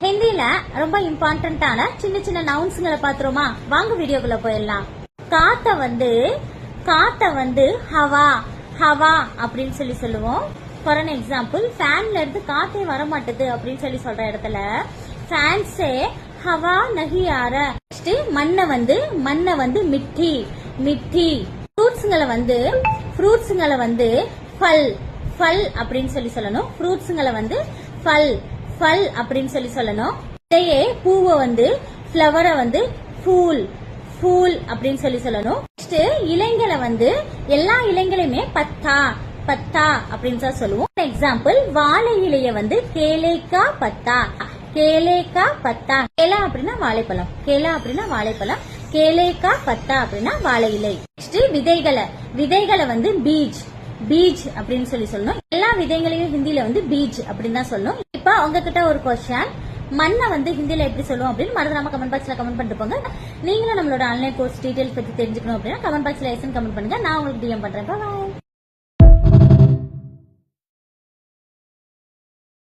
ஹிந்தில ரொம்ப இம்பார்ட்டன்டான சின்ன சின்ன நவுன்ஸ்களை பாத்துருமா? வாங்க வீடியோக்குள்ள போயிடலாம். காத்த வந்து ஹவா ஹவா அப்படின்னு சொல்லுவோம். ஃபார் அன் எக்ஸாம்பிள், ஃபேன்ல இருந்து காத்தே வர மாட்டுது அப்படின்னு சொல்ற இடத்துல ஃபேன் சே ஹவா நஹி ஆர. மண்ணை வந்து மிட்டி மிட்டி. ஃப்ரூட்ஸ்களை வந்து ஃபல் ஃபல் அப்படின்னு சொல்லணும். ஃப்ரூட்ஸ்களை வந்து ஃபல் ஃபல் அப்படின்னு சொல்லணும். இதையே பூவை வந்து ஃப்ளவரை வந்து ஃபூல் ஃபூல் அப்படின்னு சொல்லணும். நெக்ஸ்ட் இலைங்களை வந்து எல்லா இலைங்களையுமே பத்தா பத்தா அப்படின்னு சொல்லுவோம். எக்ஸாம்பிள், வாழை இலைய வந்து கேலேக்கா பத்தா கேலேக்கா பத்தா. கேலா அப்படின்னா வாழைப்பழம், கேலா அப்படின்னா வாழைப்பழம், கேலேக்கா பத்தா அப்படின்னா வாழை இலை. நெக்ஸ்ட் விதைகளை வந்து பீஜ் பீஜ் அப்படின்னு சொல்லணும். எல்லா விதைகளையும் ஹிந்தில வந்து பீஜ் அப்படின்னு தான் சொல்லணும். இப்ப உங்ககிட்ட ஒரு क्वेश्चन, மண்ணை வந்து ஹிந்தில எப்படி சொல்லுவோம் அப்படின்னு மறந்துடாம கமெண்ட் பாக்ஸ்ல கமெண்ட் பண்ணிட்டு போங்க. நீங்களும் நம்மளோட ஆன்லைன் கோர்ஸ் டீடைல்ஸ் பத்தி தெரிஞ்சுக்கணும் அப்படின்னா கமெண்ட் பாக்ஸ்ல எஸ்ன்னு கமெண்ட் பண்ணுங்க. நான் உங்களுக்கு டிஎம் பண்றேன். பாய்.